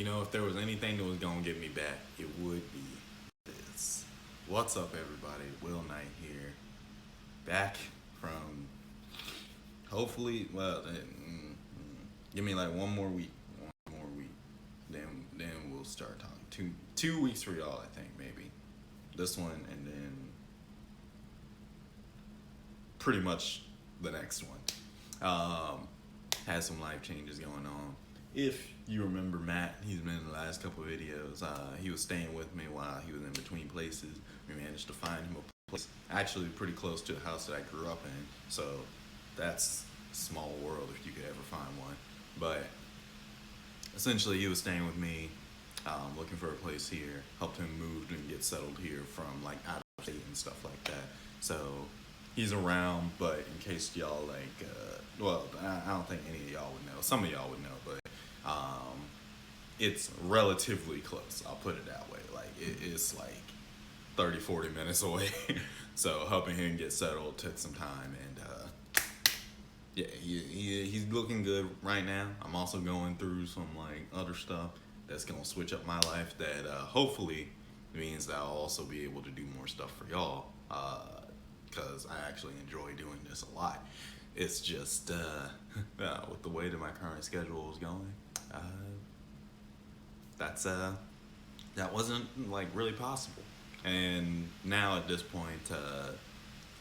You know, if there was anything that was gonna get me back, it would be this. What's up, everybody? Will Knight here, back from hopefully. Well, give me like one more week, then we'll start talking. Two weeks for y'all, I think maybe this one, and then pretty much the next one. Had some life changes going on. If you remember Matt, he's been in the last couple of videos. He was staying with me while he was in between places. We managed to find him a place actually pretty close to the house that I grew up in. So that's a small world if you could ever find one. But essentially, he was staying with me, looking for a place here. Helped him move and get settled here from like out of state and stuff like that. So he's around, but in case y'all like, well, I don't think any of y'all would know. Some of y'all would know, but it's relatively close. I'll put it that way. Like it's like 30, 40 minutes away. So helping him get settled took some time, and yeah, he's looking good right now. I'm also going through some like other stuff that's gonna switch up my life. That hopefully means that I'll also be able to do more stuff for y'all. Because I actually enjoy doing this a lot. It's just with the way that my current schedule is going, that wasn't like really possible. And now at this point,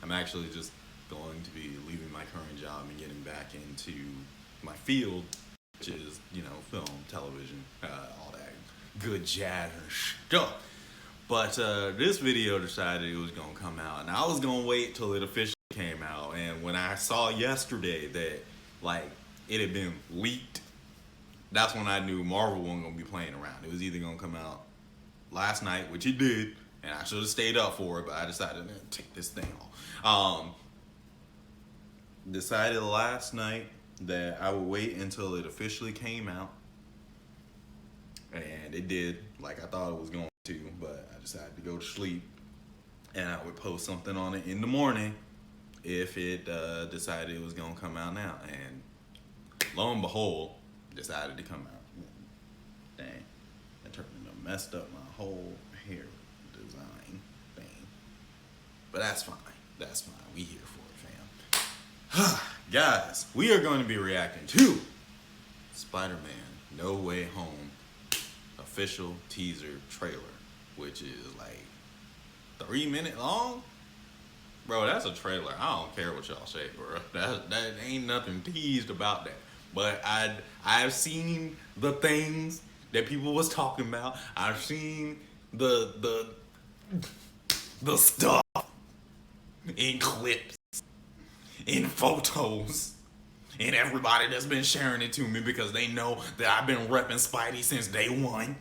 I'm actually just going to be leaving my current job and getting back into my field, which is film, television, all that good jazz and stuff. But this video decided it was gonna come out, and I was gonna wait till it officially came out. And when I saw yesterday that like it had been leaked, that's when I knew Marvel wasn't gonna be playing around. It was either gonna come out last night, which it did, and I should have stayed up for it, but I decided to take this thing off. Decided last night that I would wait until it officially came out, and it did, like I thought it was going to, but I decided to go to sleep, and I would post something on it in the morning if it decided it was gonna come out now, and lo and behold, decided to come out. Dang, that turned into messed up my whole hair design thing, but that's fine. That's fine. We here for it, fam. Guys, we are going to be reacting to Spider-Man No Way Home official teaser trailer, which is like 3 minutes long. Bro, that's a trailer. I don't care what y'all say, bro. That ain't nothing teased about that. But I've seen the things that people was talking about. I've seen the stuff in clips, in photos, and everybody that's been sharing it to me because they know that I've been repping Spidey since day one.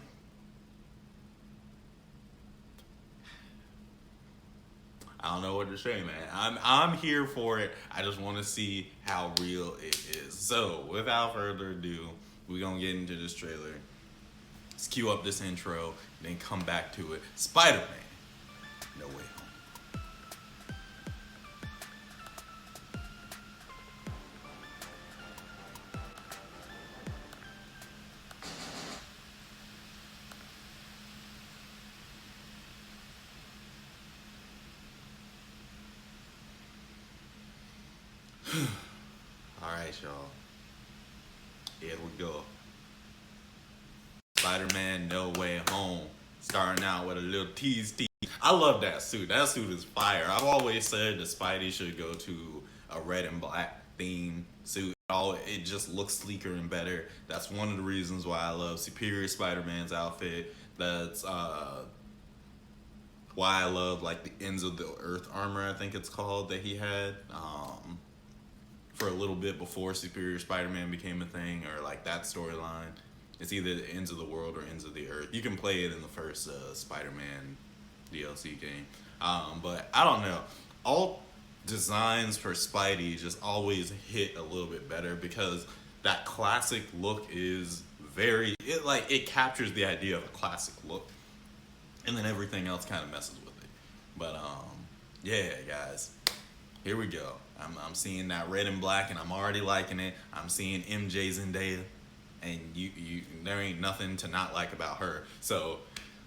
I don't know what to say, man. I'm here for it. I just want to see how real it is. So, without further ado, we're gonna get into this trailer. Let's cue up this intro, then come back to it. Spider-Man, No Way Home. All right, y'all. Here we go. Spider-Man No Way Home. Starting out with a little tease. I love that suit. That suit is fire. I've always said that Spidey should go to a red and black theme suit. It just looks sleeker and better. That's one of the reasons why I love Superior Spider-Man's outfit. That's why I love like the Ends of the Earth armor, I think it's called, that he had for a little bit before Superior Spider-Man became a thing, or like that storyline. It's either the Ends of the World or Ends of the Earth. You can play it in the first Spider-Man DLC game. But I don't know. All designs for Spidey just always hit a little bit better because that classic look is it captures the idea of a classic look. And then everything else kind of messes with it. But yeah, guys. Here we go. I'm seeing that red and black, and I'm already liking it. I'm seeing MJ Zendaya. and you there ain't nothing to not like about her. So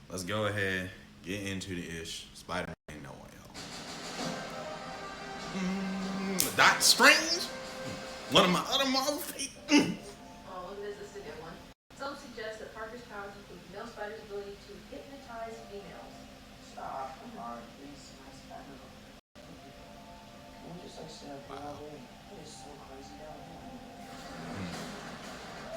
let's go ahead, get into the ish. Spider-Man No Way Home. Doctor Strange, one of my other Marvel favorites. Oh, this is a good one. Some suggest that Parker's powers include male spiders' ability to hypnotize females. Stop, come on, please. My spider. Can we just like stay up all day? It is so crazy down here.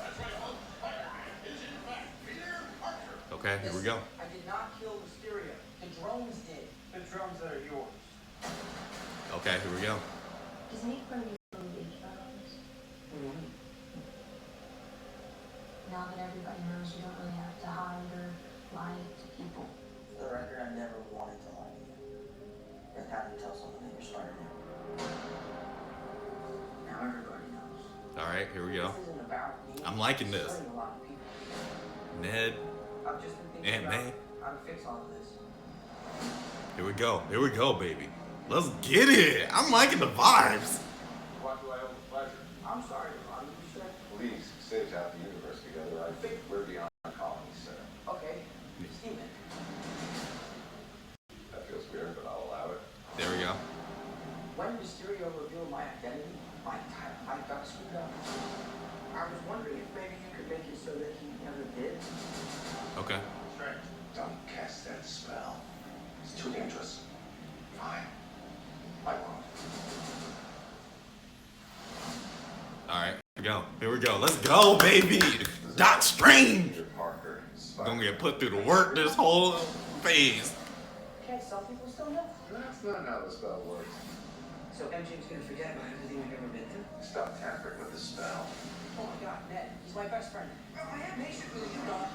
That's right, Hulk. Spider-Man is in fact Peter Parker. Okay, here we go. I did not kill Mysterio. The drones did. The drones that are yours. Okay, here we go. Does Nick bring you from the shadows? Now that everybody knows, you don't really have to hide or lie to people. For the record, I never wanted to lie to you. But how do you tell someone that you're Spider-Man? Now everybody knows. All right, here we go. This isn't about me. I'm liking this. It's hurting a lot of people. Ned, I've just been thinking Aunt about May. how to fix all of this. Here we go. Here we go, baby. Let's get it. I'm liking the vibes. What do I owe the pleasure? I'm sorry, Ron. You said. Please, stage out the universe together. I think we're beyond colonies, sir. Okay. Steven. That feels weird, but I'll allow it. There we go. When Mysterio revealed my identity, my entire life got screwed up. I was wondering if maybe you could make it so that he never did. Okay. Strange. Don't cast that spell. It's too dangerous. Fine. I won't. All right. Here we go. Here we go. Let's go, baby. Doc Strange. Peter Parker. Gonna get put through the work this whole phase. Can't some people still know? That's not how the spell works. So MJ's gonna forget about everything we've ever been through? Stop tampering with the spell. Oh my god, Ned. He's my best friend. I am patient with you, Doc.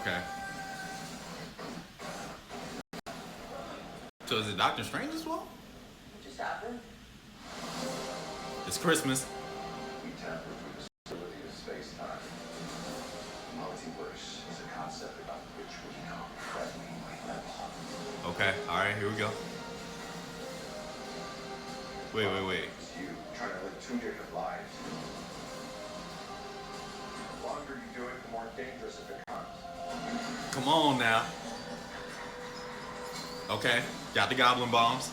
Okay. So is it Doctor Strange as well? What just happened? It's Christmas. We tamper through the stability of space-time. Multiverse is a concept about which we know friendly level. Okay. All right. Here we go. Wait. It's you trying to live two different lives. The longer you do it, the more dangerous it becomes. Come on now. Okay. Got the goblin bombs.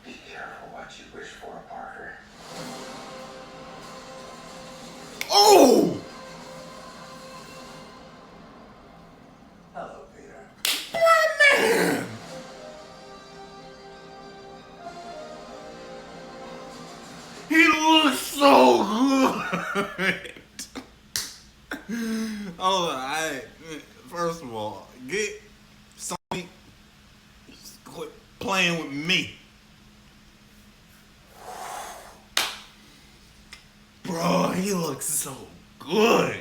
Be careful what you wish for, Parker. Oh! Hello, Peter. Man! He looks so good. Oh, first of all, get Sony, quit playing with me. Bro, he looks so good.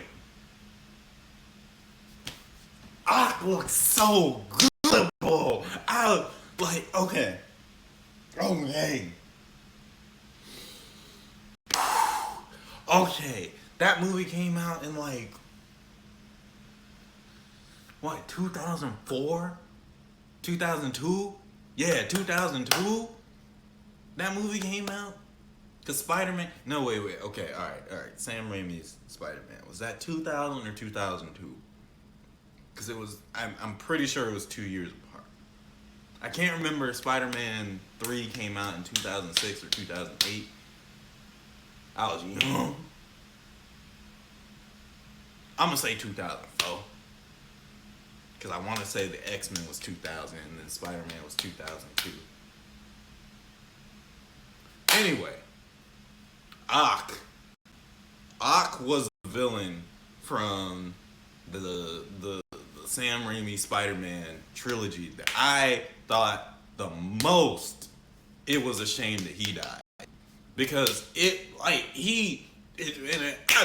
Doc looks so good, bro. I like, okay. Okay, that movie came out in like, what, 2004? 2002? Yeah, 2002? That movie came out? Because Spider-Man, no, wait, okay, all right. Sam Raimi's Spider-Man, was that 2000 or 2002? Because it was, I'm pretty sure it was 2 years apart. I can't remember if Spider-Man 3 came out in 2006 or 2008. I was young. I'm going to say 2004. Because I want to say the X-Men was 2000 and then Spider-Man was 2002. Anyway, Ock was the villain from the Sam Raimi Spider-Man trilogy that I thought the most it was a shame that he died. Because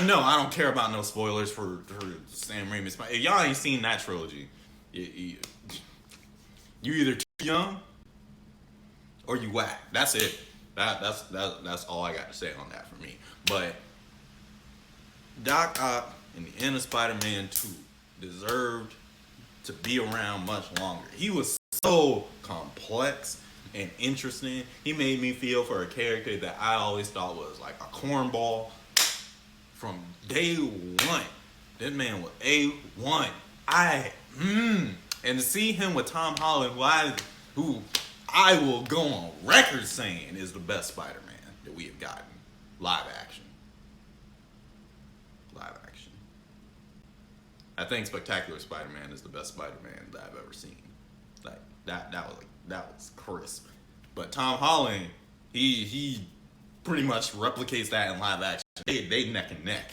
no, I don't care about no spoilers for Sam Raimi. If y'all ain't seen that trilogy, you either too young or you whack. That's it. That's all I got to say on that for me. But Doc-Ock in the end of Spider-Man 2 deserved to be around much longer. He was so complex and interesting. He made me feel for a character that I always thought was like a cornball. from day one. That man was A1. And to see him with Tom Holland, who I will go on record saying is the best Spider-Man that we have gotten. Live action. I think Spectacular Spider-Man is the best Spider-Man that I've ever seen. Like that was crisp. But Tom Holland, he pretty much replicates that in live action. They neck and neck.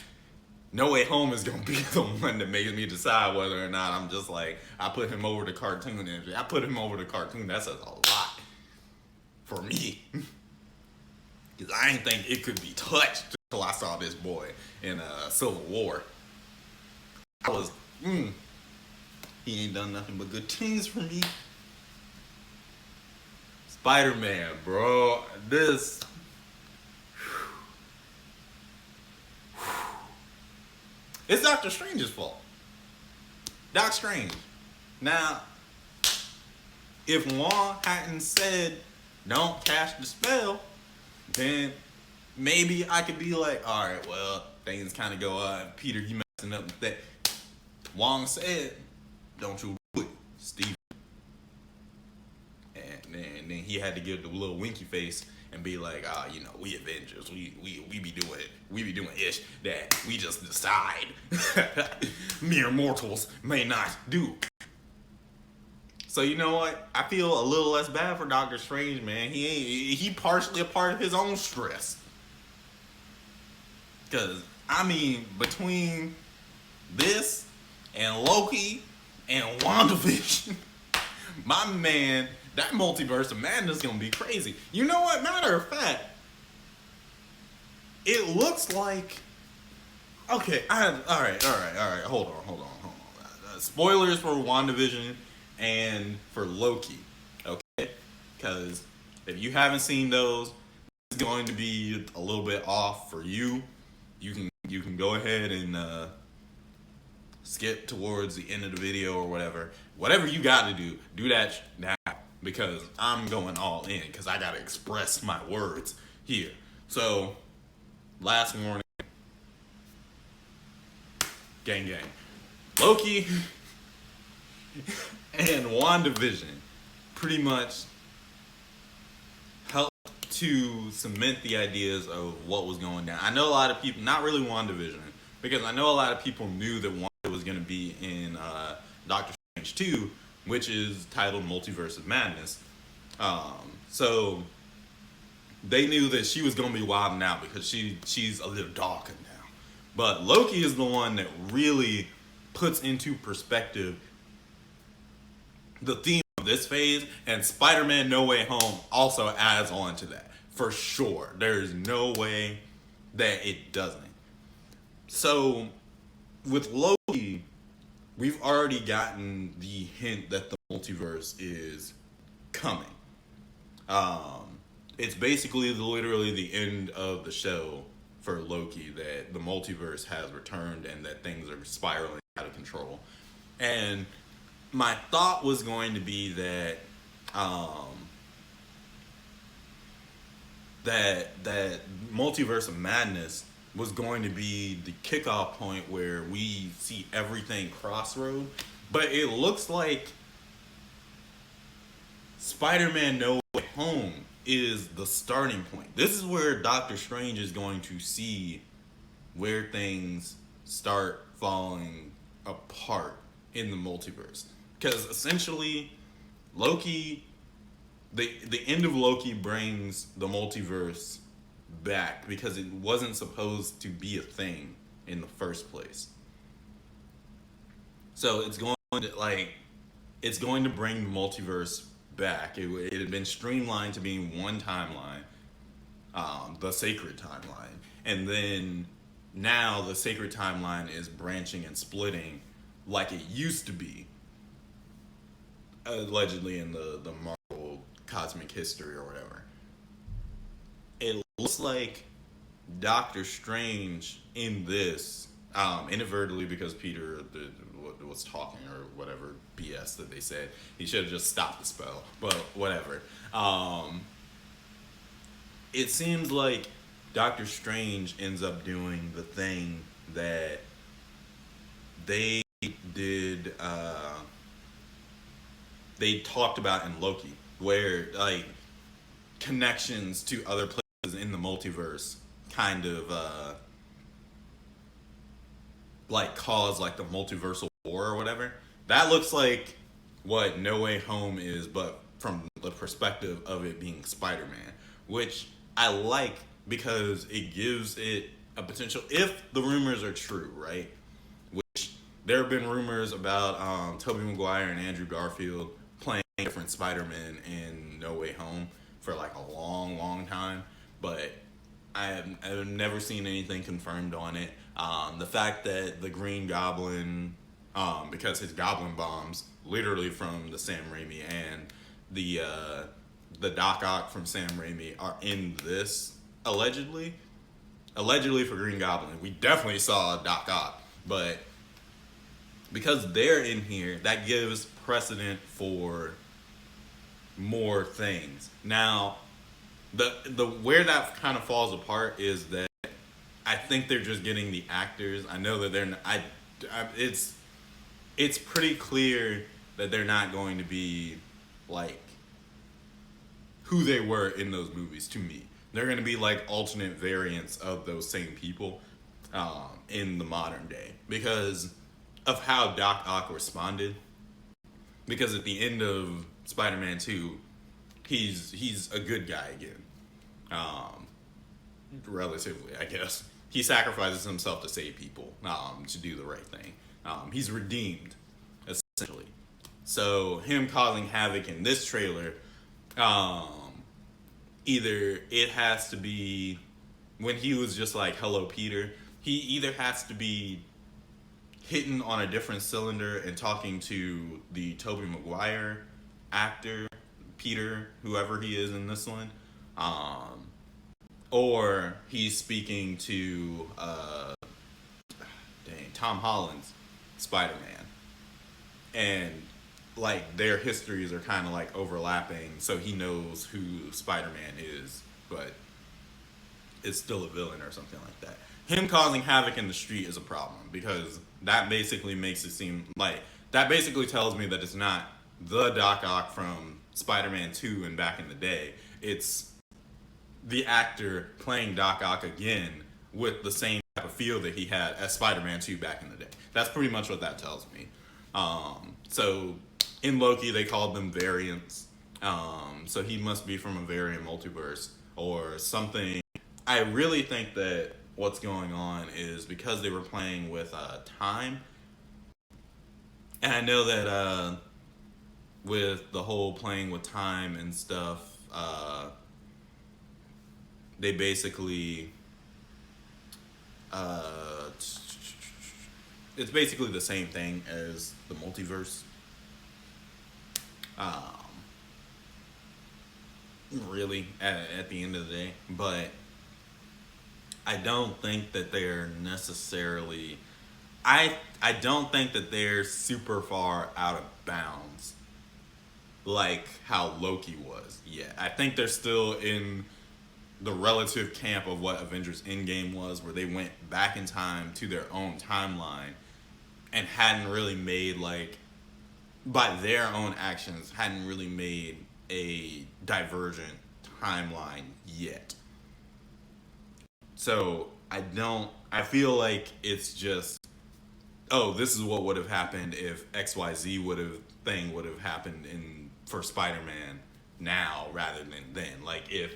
No Way Home is gonna be the one that makes me decide whether or not I'm just like I put him over the cartoon. And if I put him over the cartoon, that says a lot for me. Because I didn't think it could be touched until I saw this boy in Civil War. I was, he ain't done nothing but good things for me. Spider-Man, bro. This. It's Doctor Strange's fault. Doc Strange. Now, if Wong hadn't said, don't cast the spell, then maybe I could be like, alright, well, things kind of go up. Peter, you messing up with that. Wong said, don't you do it, Steve. And then he had to give the little winky face and be like, we Avengers, we be doing ish that we just decide mere mortals may not do. So you know what? I feel a little less bad for Doctor Strange, man. He partially a part of his own stress. Cause I mean, between this and Loki and WandaVision, my man, that multiverse of madness is gonna be crazy. You know what? Matter of fact, it looks like. Okay, all right. Hold on. Spoilers for WandaVision and for Loki, okay? Because if you haven't seen those, it's going to be a little bit off for you. You can go ahead and skip towards the end of the video or whatever. Whatever you got to do that now. Because I'm going all in, because I gotta express my words here. So, last warning. Gang. Loki and WandaVision pretty much helped to cement the ideas of what was going down. I know a lot of people, not really WandaVision, because I know a lot of people knew that Wanda was going to be in Doctor Strange 2, which is titled Multiverse of Madness. So they knew that she was going to be wilding out because she's a little darker now. But Loki is the one that really puts into perspective the theme of this phase, and Spider-Man No Way Home also adds on to that. For sure. There's no way that it doesn't. So, with Loki, we've already gotten the hint that the multiverse is coming. It's basically literally the end of the show for Loki, that the multiverse has returned and that things are spiraling out of control. And my thought was going to be that that Multiverse of Madness was going to be the kickoff point where we see everything crossroad. But it looks like Spider-Man No Way Home is the starting point. This is where Doctor Strange is going to see where things start falling apart in the multiverse. Because essentially, Loki, the end of Loki brings the multiverse back because it wasn't supposed to be a thing in the first place. So it's going to bring the multiverse back. It had been streamlined to being one timeline, the sacred timeline, and then now the sacred timeline is branching and splitting like it used to be, allegedly in the Marvel cosmic history or whatever. It looks like Doctor Strange in this, inadvertently, because Peter was talking or whatever BS that they said. He should have just stopped the spell, but whatever. It seems like Doctor Strange ends up doing the thing that they did. They talked about in Loki, where like connections to other places in the multiverse kind of like cause like the multiversal war or whatever. That looks like what No Way Home is, but from the perspective of it being Spider-Man, which I like because it gives it a potential. If the rumors are true, right? Which there have been rumors about Tobey Maguire and Andrew Garfield playing different Spider-Man in No Way Home for like a long, long time, but I've never seen anything confirmed on it. The fact that the Green Goblin, because his Goblin bombs, literally from the Sam Raimi and the Doc-Ock from Sam Raimi, are in this allegedly for Green Goblin. We definitely saw Doc-Ock, but because they're in here, that gives precedent for more things. Now, the where that kind of falls apart is that I think they're just getting the actors. I know that they're not, it's pretty clear that they're not going to be like who they were in those movies to me. They're going to be like alternate variants of those same people in the modern day because of how Doc-Ock responded. Because at the end of Spider-Man 2, he's a good guy again. Relatively, I guess. He sacrifices himself to save people, to do the right thing. He's redeemed, essentially. So him causing havoc in this trailer, either it has to be when he was just like, "Hello, Peter." He either has to be hitting on a different cylinder and talking to the Tobey Maguire actor, Peter, whoever he is in this one, or he's speaking to Tom Holland's Spider-Man, and like their histories are kind of like overlapping, so he knows who Spider-Man is, but is still a villain or something like that. Him causing havoc in the street is a problem because that basically makes it seem like that basically tells me that it's not the Doc-Ock from Spider-Man 2 and back in the day. It's the actor playing Doc-Ock again with the same type of feel that he had as Spider-Man 2 back in the day. That's pretty much what that tells me. So in Loki, they called them variants. So he must be from a variant multiverse or something. I really think that what's going on is because they were playing with time. And I know that with the whole playing with time and stuff, they basically it's basically the same thing as the multiverse. Really, at the end of the day, but I don't think that they're necessarily. I don't think that they're super far out of bounds, like how Loki was. Yeah, I think they're still in the relative camp of what Avengers Endgame was, where they went back in time to their own timeline and hadn't really made, like, by their own actions, hadn't really made a divergent timeline yet. So I feel like it's just, oh, this is what would have happened if XYZ would have happened for Spider-Man now rather than then. Like if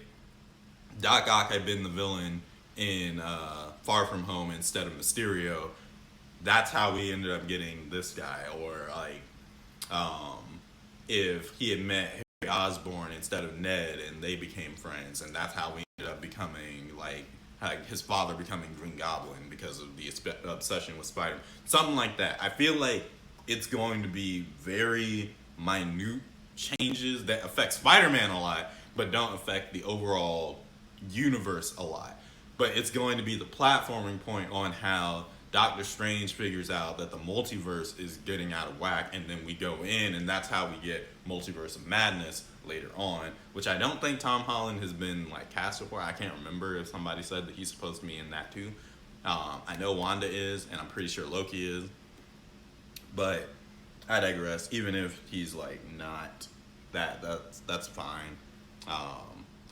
Doc-Ock had been the villain in Far From Home instead of Mysterio, that's how we ended up getting this guy. Or like if he had met Harry Osborn instead of Ned and they became friends, and that's how we ended up becoming like his father becoming Green Goblin because of the obsession with Spider-Man. Something like that. I feel like it's going to be very minute changes that affect Spider-Man a lot, but don't affect the overall universe a lot. But it's going to be the platforming point on how Doctor Strange figures out that the multiverse is getting out of whack, and then we go in, and that's how we get Multiverse of Madness, later on, which I don't think Tom Holland has been like casted for. I can't remember if somebody said that he's supposed to be in that too. I know Wanda is, and I'm pretty sure Loki is. But I digress. Even if he's like not that's fine.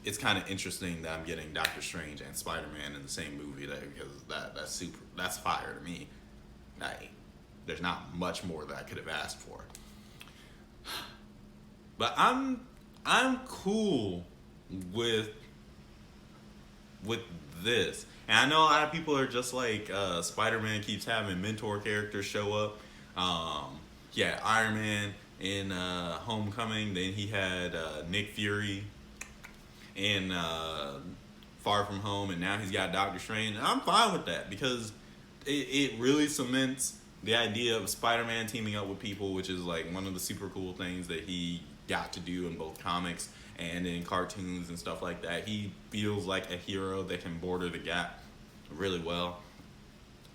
It's kind of interesting that I'm getting Doctor Strange and Spider-Man in the same movie because that's fire to me. Like, there's not much more that I could have asked for. But I'm cool with this. And I know a lot of people are just like, Spider-Man keeps having mentor characters show up. Yeah, Iron Man in Homecoming. Then he had Nick Fury in Far From Home, and now he's got Doctor Strange. And I'm fine with that because it really cements the idea of Spider-Man teaming up with people, which is like one of the super cool things that he got to do in both comics and in cartoons and stuff like that. He feels like a hero that can border the gap really well.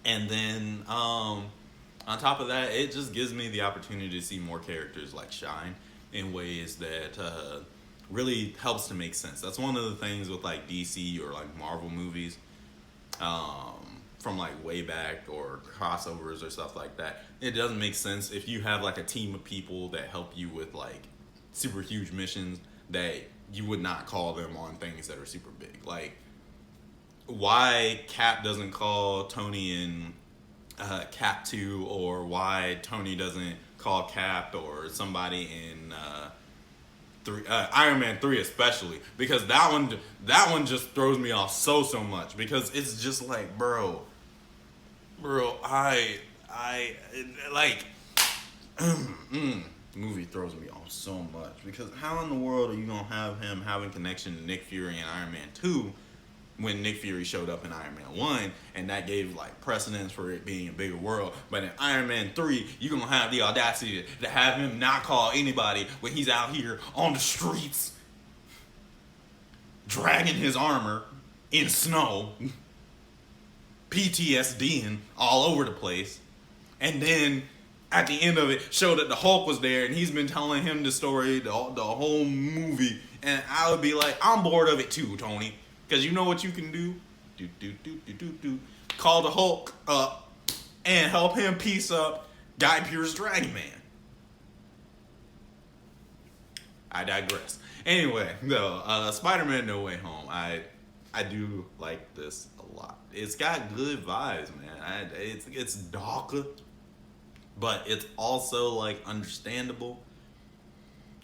And then on top of that, it just gives me the opportunity to see more characters like shine in ways that really helps to make sense. That's one of the things with like DC or like Marvel movies from like way back, or crossovers or stuff like that. It doesn't make sense if you have like a team of people that help you with like super huge missions that you would not call them on things that are super big. Like, why Cap doesn't call Tony in Cap 2, or why Tony doesn't call Cap or somebody in Iron Man 3 especially, because that one just throws me off so much, because it's just like, bro, I like movie throws me off so much, because how in the world are you gonna have him having connection to Nick Fury in Iron Man 2 when Nick Fury showed up in Iron Man 1, and that gave like precedence for it being a bigger world. But in Iron Man 3, you're gonna have the audacity to have him not call anybody when he's out here on the streets dragging his armor in snow, PTSDing all over the place. And then at the end of it, show that the Hulk was there, and he's been telling him the story the whole movie. And I would be like, I'm bored of it too, Tony. Because you know what you can do? Call the Hulk up and help him piece up Guy Pearce's Dragon Man. I digress. Anyway, no, Spider-Man No Way Home. I do like this a lot. It's got good vibes, man. It's darker, but it's also like understandable.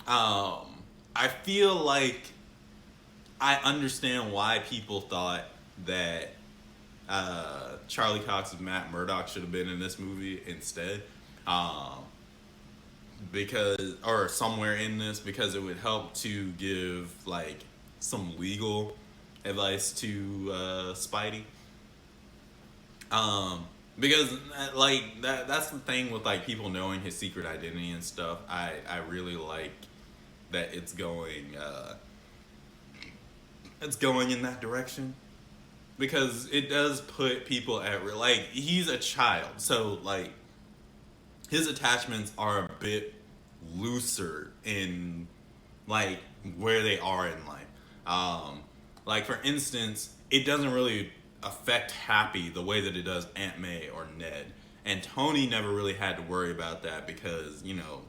I feel like I understand why people thought that Charlie Cox's Matt Murdock should have been in this movie instead, or somewhere in this, because it would help to give like some legal advice to Spidey. Because like that's the thing with like people knowing his secret identity and stuff. I really like that it's going in that direction, because it does put people at risk. Like, he's a child, so like his attachments are a bit looser in like where they are in life. Like, for instance, it doesn't really affect Happy the way that it does Aunt May or Ned, and Tony never really had to worry about that because, you know,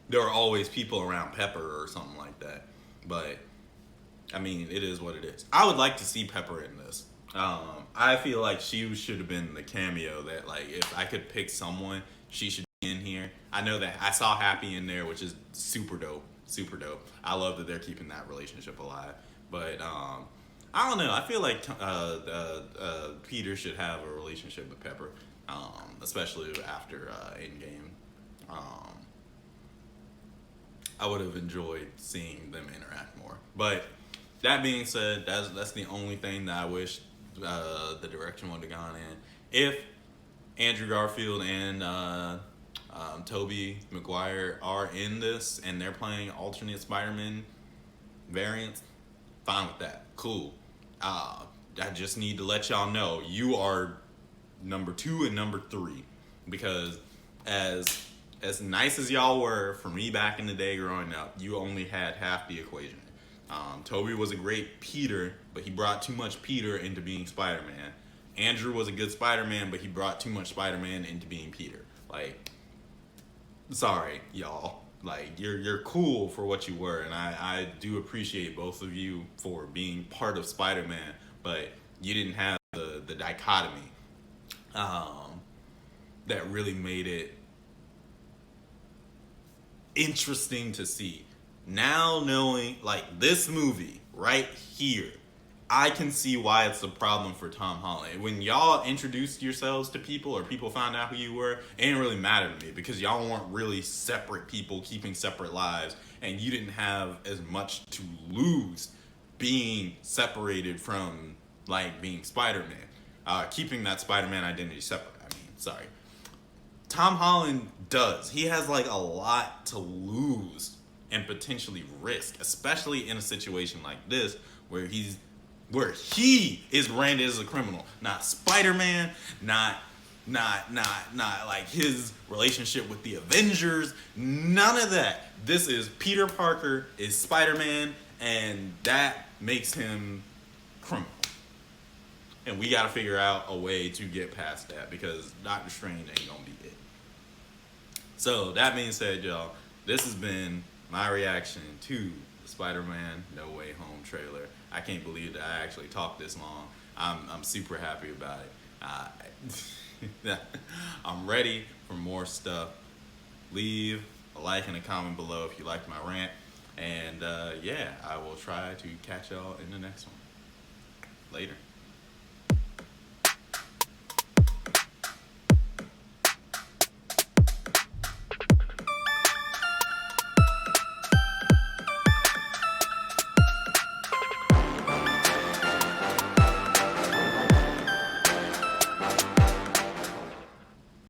there are always people around Pepper or something like that. But I mean, it is what it is. I would like to see Pepper in this. I feel like she should have been the cameo that, like, if I could pick someone, she should be in here. I know that I saw Happy in there, which is super dope. Super dope. I love that they're keeping that relationship alive. But I don't know. I feel like Peter should have a relationship with Pepper, especially after Endgame. I would have enjoyed seeing them interact more. But that being said, that's the only thing that I wish the direction would have gone in. If Andrew Garfield and Tobey Maguire are in this and they're playing alternate Spider-Man variants, fine with that. Cool. I just need to let y'all know you are number 2 and number 3, because as as nice as y'all were for me back in the day growing up, you only had half the equation. Toby was a great Peter, but he brought too much Peter into being Spider-Man. Andrew was a good Spider-Man, but he brought too much Spider-Man into being Peter. Like, sorry, y'all. Like, you're cool for what you were, and I do appreciate both of you for being part of Spider-Man, but you didn't have the dichotomy that really made it interesting to see. Now knowing, like, this movie right here, I can see why it's a problem for Tom Holland. When y'all introduced yourselves to people or people found out who you were, it didn't really matter to me because y'all weren't really separate people keeping separate lives, and you didn't have as much to lose being separated from, like, being Spider-Man. Keeping that Spider-Man identity separate, sorry. Tom Holland does. He has, like, a lot to lose and potentially risk, especially in a situation like this where he is branded as a criminal, not Spider-Man, not like his relationship with the Avengers, none of that. This is Peter Parker is Spider-Man, and that makes him criminal. And we gotta figure out a way to get past that because Doctor Strange ain't gonna be it. So that being said, y'all, this has been my reaction to the Spider-Man No Way Home trailer. I can't believe that I actually talked this long. I'm super happy about it. I'm ready for more stuff. Leave a like and a comment below if you liked my rant. And yeah, I will try to catch y'all in the next one. Later.